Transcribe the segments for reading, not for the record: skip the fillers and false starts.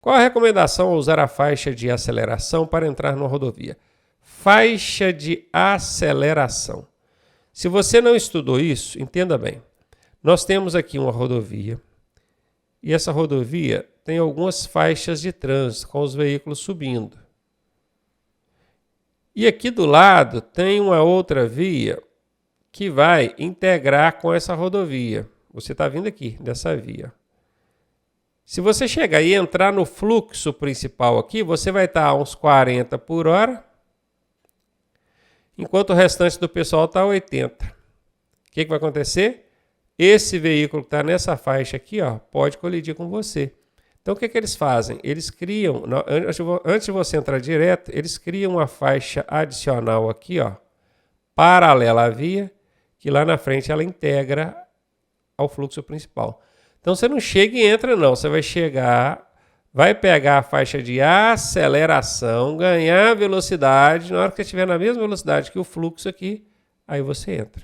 Qual a recomendação ao usar a faixa de aceleração para entrar numa rodovia? Faixa de aceleração. Se você não estudou isso, entenda bem. Nós temos aqui uma rodovia e essa rodovia tem algumas faixas de trânsito com os veículos subindo. E aqui do lado tem uma outra via que vai integrar com essa rodovia. Você está vindo aqui dessa via. Se você chegar e entrar no fluxo principal aqui, você vai estar a uns 40 por hora, enquanto o restante do pessoal está a 80. O que vai acontecer? Esse veículo que está nessa faixa aqui, ó, pode colidir com você. Então, o que eles fazem? Eles criam, antes de você entrar direto, eles criam uma faixa adicional aqui, ó, paralela à via, que lá na frente ela integra ao fluxo principal. Então, você não chega e entra, não. Você vai chegar, vai pegar a faixa de aceleração, ganhar velocidade. Na hora que você estiver na mesma velocidade que o fluxo aqui, aí você entra.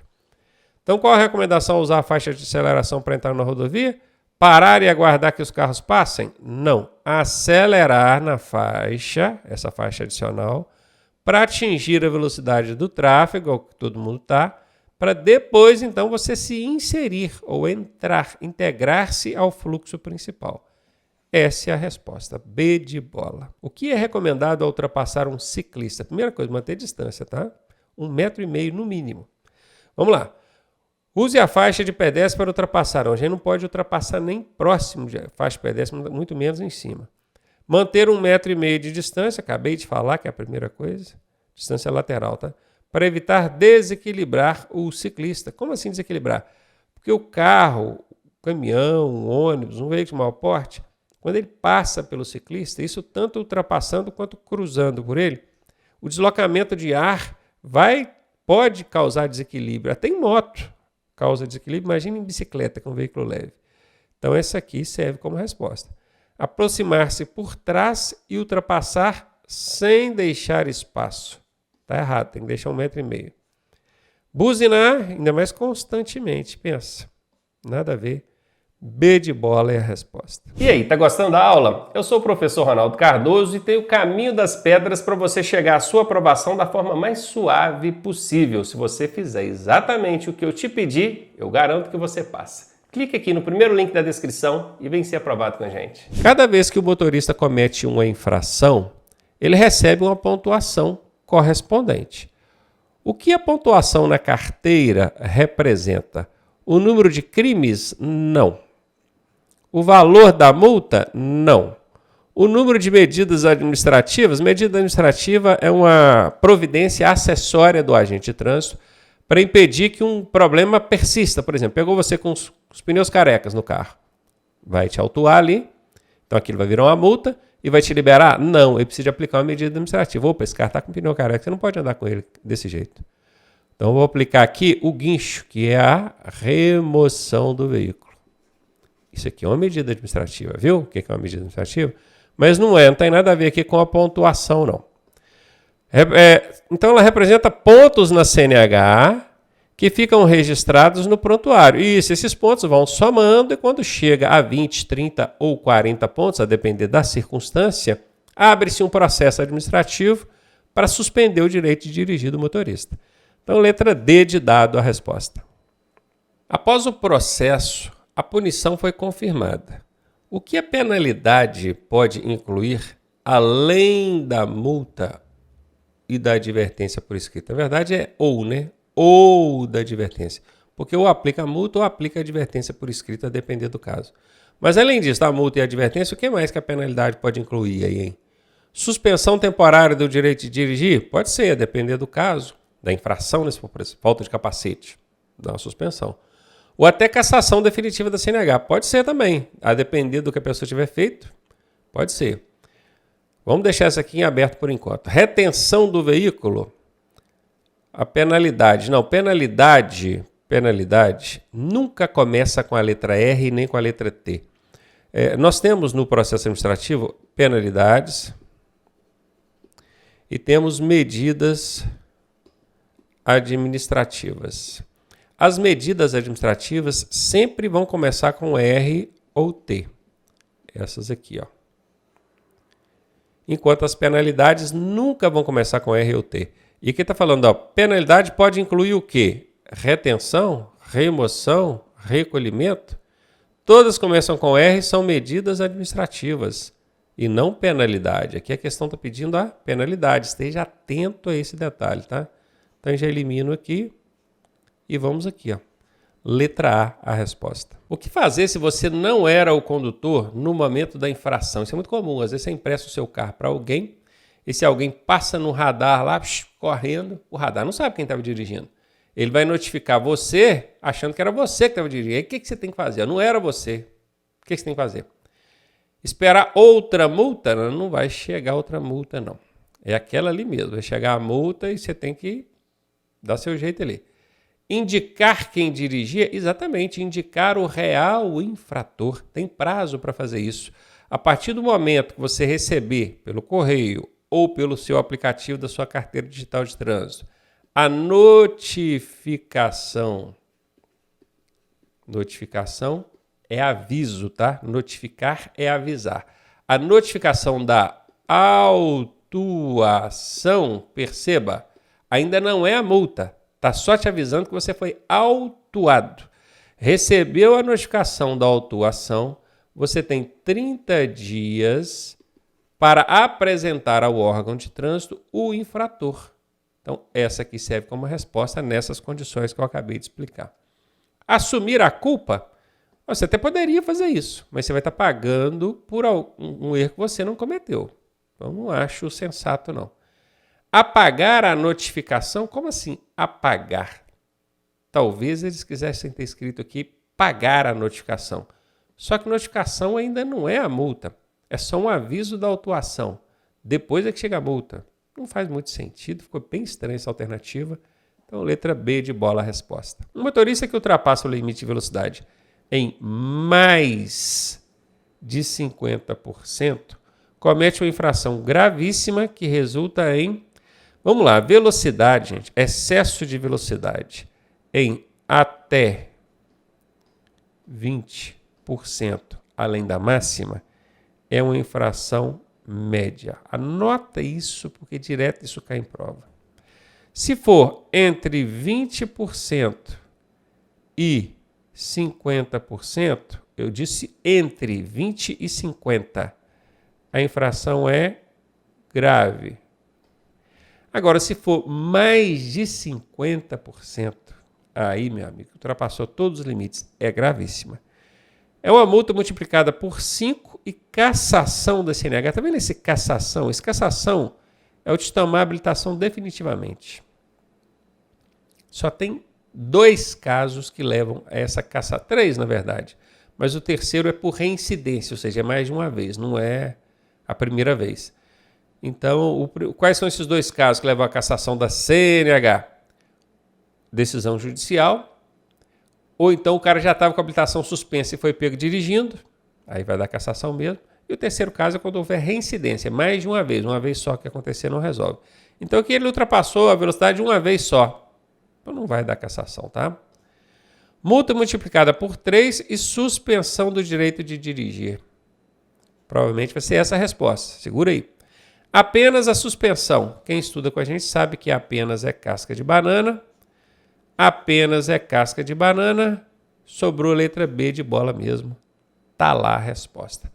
Então, qual a recomendação? Usar a faixa de aceleração para entrar na rodovia? Parar e aguardar que os carros passem? Não. Acelerar na faixa, essa faixa adicional, para atingir a velocidade do tráfego, que todo mundo está, para depois, então, você se inserir ou entrar, integrar-se ao fluxo principal. Essa é a resposta. B de bola. O que é recomendado ao ultrapassar um ciclista? Primeira coisa, manter distância, tá? 1,5 metro no mínimo. Vamos lá. Use a faixa de pedestre para ultrapassar. A gente não pode ultrapassar nem próximo de faixa de pedestre, muito menos em cima. Manter 1,5 metro de distância, acabei de falar que é a primeira coisa. Distância lateral, tá? Para evitar desequilibrar o ciclista. Como assim desequilibrar? Porque o carro, o caminhão, o ônibus, um veículo de maior porte, quando ele passa pelo ciclista, isso tanto ultrapassando quanto cruzando por ele, o deslocamento de ar pode causar desequilíbrio. Até em moto causa desequilíbrio, imagina em bicicleta, que é um veículo leve. Então essa aqui serve como resposta. Aproximar-se por trás e ultrapassar sem deixar espaço. Está errado, tem que deixar 1,5 metro. Buzinar, ainda mais constantemente, pensa. Nada a ver. B de bola é a resposta. E aí, tá gostando da aula? Eu sou o professor Ronaldo Cardoso e tenho o caminho das pedras para você chegar à sua aprovação da forma mais suave possível. Se você fizer exatamente o que eu te pedi, eu garanto que você passa. Clique aqui no primeiro link da descrição e vem ser aprovado com a gente. Cada vez que o motorista comete uma infração, ele recebe uma pontuação correspondente. O que a pontuação na carteira representa? O número de crimes? Não. O valor da multa? Não. O número de medidas administrativas? Medida administrativa é uma providência acessória do agente de trânsito para impedir que um problema persista. Por exemplo, pegou você com os pneus carecas no carro. Vai te autuar ali, então aquilo vai virar uma multa e vai te liberar? Não, ele precisa aplicar uma medida administrativa. Opa, esse carro está com pneu careca, você não pode andar com ele desse jeito. Então, eu vou aplicar aqui o guincho, que é a remoção do veículo. Isso aqui é uma medida administrativa, viu? O que é uma medida administrativa? Mas não tem nada a ver aqui com a pontuação, não. Então, ela representa pontos na CNH que ficam registrados no prontuário. Isso, esses pontos vão somando e quando chega a 20, 30 ou 40 pontos, a depender da circunstância, abre-se um processo administrativo para suspender o direito de dirigir do motorista. Então, letra D de dado a resposta. Após o processo, a punição foi confirmada. O que a penalidade pode incluir além da multa e da advertência por escrito? Na verdade é ou, né? Ou da advertência. Porque ou aplica a multa ou aplica a advertência por escrito, a depender do caso. Mas além disso, da multa e a advertência, o que mais que a penalidade pode incluir aí, hein? Suspensão temporária do direito de dirigir? Pode ser, a depender do caso. Da infração, né, falta de capacete, dá uma suspensão. Ou até cassação definitiva da CNH, pode ser também, a depender do que a pessoa tiver feito, pode ser. Vamos deixar isso aqui em aberto por enquanto. Retenção do veículo, a penalidade, não, penalidade nunca começa com a letra R nem com a letra T. Nós temos no processo administrativo penalidades e temos medidas administrativas. As medidas administrativas sempre vão começar com R ou T. Essas aqui, ó. enquanto as penalidades nunca vão começar com R ou T. E aqui está falando, ó, penalidade pode incluir o quê? Retenção, remoção, recolhimento. Todas começam com R e são medidas administrativas e não penalidade. Aqui a questão está pedindo a penalidade. Esteja atento a esse detalhe, tá? Então já elimino aqui e vamos aqui, ó. Letra A, a resposta. O que fazer se você não era o condutor no momento da infração? Isso é muito comum. Às vezes você empresta o seu carro para alguém e se alguém passa no radar lá, correndo, o radar não sabe quem estava dirigindo. Ele vai notificar você achando que era você que estava dirigindo. Aí o que você tem que fazer? Não era você. O que você tem que fazer? Esperar outra multa? Não vai chegar outra multa, não. É aquela ali mesmo. Vai chegar a multa e você tem que dar seu jeito ali. Indicar quem dirigia? Exatamente, indicar o real infrator. Tem prazo para fazer isso. A partir do momento que você receber pelo correio ou pelo seu aplicativo da sua carteira digital de trânsito a notificação. Notificação é aviso, tá? Notificar é avisar. A notificação da autuação, perceba, ainda não é a multa. Está só te avisando que você foi autuado. Recebeu a notificação da autuação, você tem 30 dias para apresentar ao órgão de trânsito o infrator. Então, essa aqui serve como resposta nessas condições que eu acabei de explicar. Assumir a culpa, você até poderia fazer isso, mas você vai estar pagando por um erro que você não cometeu. Então, não acho sensato, não. Apagar a notificação? Como assim apagar? Talvez eles quisessem ter escrito aqui pagar a notificação. Só que notificação ainda não é a multa. É só um aviso da autuação. Depois é que chega a multa. Não faz muito sentido, ficou bem estranha essa alternativa. Então, letra B de bola a resposta. Um motorista que ultrapassa o limite de velocidade em mais de 50% comete uma infração gravíssima que resulta em... Vamos lá, velocidade, gente, excesso de velocidade em até 20% além da máxima é uma infração média. Anota isso, porque direto isso cai em prova. Se for entre 20% e 50%, eu disse entre 20 e 50%, a infração é grave. Agora, se for mais de 50%, aí, meu amigo, ultrapassou todos os limites, é gravíssima. É uma multa multiplicada por 5 e cassação da CNH. Está vendo esse cassação? Esse cassação é o de tomar a habilitação definitivamente. Só tem 2 casos que levam a essa cassação. 3, na verdade. Mas o terceiro é por reincidência, ou seja, é mais de uma vez, não é a primeira vez. Então, quais são esses 2 casos que levam à cassação da CNH? Decisão judicial, ou então o cara já estava com a habilitação suspensa e foi pego dirigindo, aí vai dar cassação mesmo. E o terceiro caso é quando houver reincidência, mais de uma vez só que acontecer não resolve. Então aqui ele ultrapassou a velocidade uma vez só, então não vai dar cassação, tá? Multa multiplicada por 3 e suspensão do direito de dirigir. Provavelmente vai ser essa a resposta, segura aí. Apenas a suspensão. Quem estuda com a gente sabe que apenas é casca de banana. Apenas é casca de banana. Sobrou a letra B de bola mesmo. Tá lá a resposta.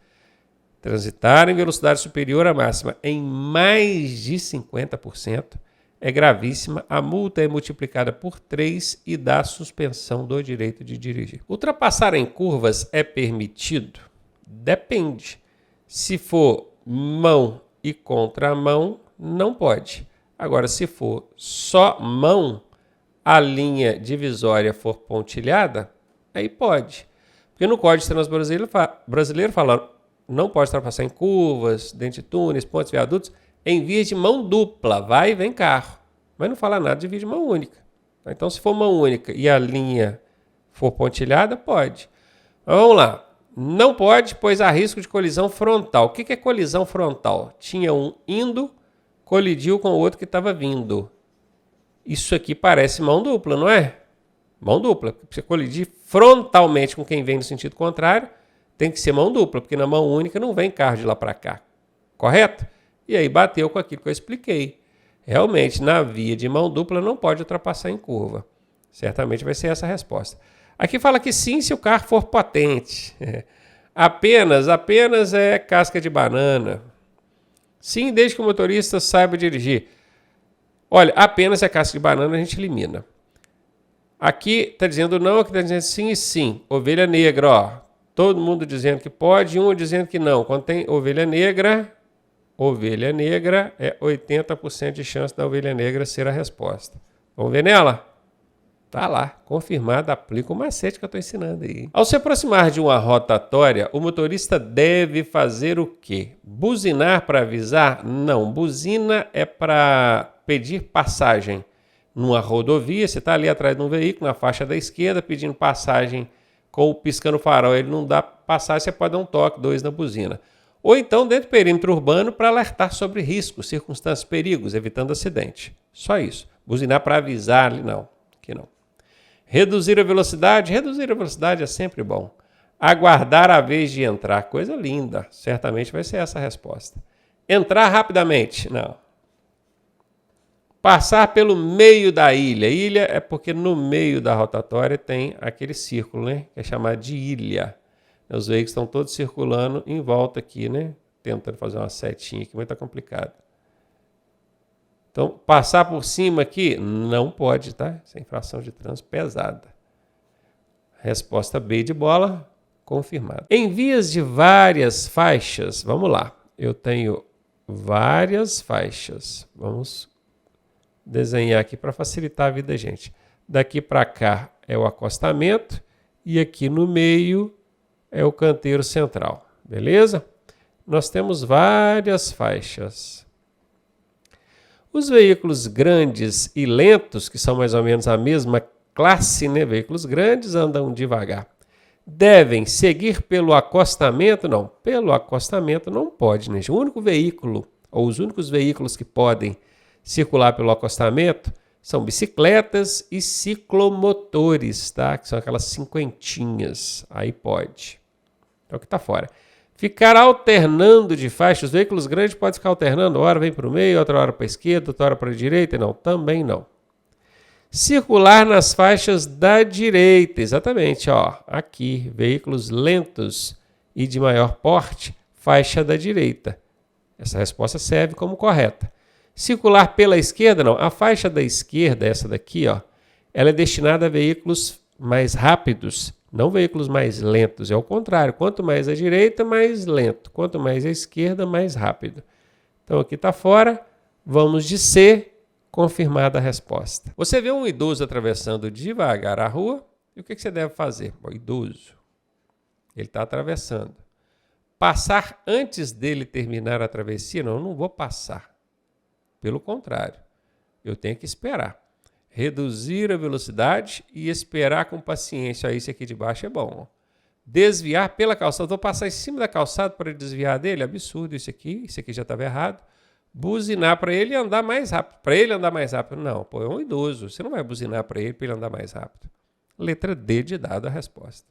Transitar em velocidade superior à máxima em mais de 50% é gravíssima. A multa é multiplicada por 3 e dá suspensão do direito de dirigir. Ultrapassar em curvas é permitido? Depende. Se for mão e contramão, não pode. Agora, se for só mão, a linha divisória for pontilhada, aí pode. Porque no Código de Trânsito brasileiro fala, não pode ultrapassar em curvas, dentro de túneis, pontes, viadutos, em vias de mão dupla, vai e vem carro. Mas não fala nada de via de mão única. Então, se for mão única e a linha for pontilhada, pode. Mas vamos lá. Não pode, pois há risco de colisão frontal. O que é colisão frontal? Tinha um indo, colidiu com o outro que estava vindo. Isso aqui parece mão dupla, não é? Mão dupla. Para você colidir frontalmente com quem vem no sentido contrário, tem que ser mão dupla, porque na mão única não vem carro de lá para cá. Correto? E aí bateu com aquilo que eu expliquei. Realmente, na via de mão dupla não pode ultrapassar em curva. Certamente vai ser essa a resposta. Aqui fala que sim, se o carro for potente. Apenas é casca de banana. Sim, desde que o motorista saiba dirigir. Olha, apenas é casca de banana, a gente elimina. Aqui está dizendo não, aqui está dizendo sim e sim. Ovelha negra, ó. Todo mundo dizendo que pode, um dizendo que não. Quando tem ovelha negra é 80% de chance da ovelha negra ser a resposta. Vamos ver nela? Tá lá, confirmado, aplica o macete que eu estou ensinando aí. Ao se aproximar de uma rotatória, o motorista deve fazer o quê? Buzinar para avisar? Não, buzina é para pedir passagem. Numa rodovia, você está ali atrás de um veículo, na faixa da esquerda, pedindo passagem com o piscando farol. Ele não dá passagem, você pode dar um toque, 2 na buzina. Ou então dentro do perímetro urbano para alertar sobre riscos, circunstâncias, perigos, evitando acidente. Só isso. Buzinar para avisar ali, não. Aqui não. Reduzir a velocidade é sempre bom. Aguardar a vez de entrar, coisa linda. Certamente vai ser essa a resposta. Entrar rapidamente, não. Passar pelo meio da ilha. Ilha é porque no meio da rotatória tem aquele círculo, né? Que é chamado de ilha. Os veículos estão todos circulando em volta aqui, né? Tentando fazer uma setinha aqui, mas está complicado. Então, passar por cima aqui não pode, tá? Isso é infração de trânsito pesada. Resposta B de bola, confirmada. Em vias de várias faixas, vamos lá. Eu tenho várias faixas. Vamos desenhar aqui para facilitar a vida da gente. Daqui para cá é o acostamento e aqui no meio é o canteiro central. Beleza? Nós temos várias faixas. Os veículos grandes e lentos, que são mais ou menos a mesma classe, né? Veículos grandes andam devagar. Devem seguir pelo acostamento? Não, pelo acostamento não pode, né? O único veículo, ou os únicos veículos que podem circular pelo acostamento são bicicletas e ciclomotores, tá? Que são aquelas cinquentinhas. Aí pode. É o que está fora. Ficar alternando de faixa, os veículos grandes podem ficar alternando, hora vem para o meio, outra hora para a esquerda, outra hora para a direita, não, também não. Circular nas faixas da direita, exatamente, ó, aqui, veículos lentos e de maior porte, faixa da direita. Essa resposta serve como correta. Circular pela esquerda, não, a faixa da esquerda, essa daqui, ó, ela é destinada a veículos mais rápidos, não veículos mais lentos, é o contrário. Quanto mais à direita, mais lento. Quanto mais à esquerda, mais rápido. Então aqui está fora, vamos de C, confirmada a resposta. Você vê um idoso atravessando devagar a rua, e o que você deve fazer? O idoso, ele está atravessando. Passar antes dele terminar a travessia? Não, eu não vou passar. Pelo contrário, eu tenho que esperar. Reduzir a velocidade e esperar com paciência. Aí, esse aqui de baixo é bom. Ó. Desviar pela calçada. Vou passar em cima da calçada para desviar dele. Absurdo isso aqui. Isso aqui já estava errado. Buzinar para ele andar mais rápido. Para ele andar mais rápido. Não, pô, é um idoso. Você não vai buzinar para ele andar mais rápido. Letra D de dado a resposta.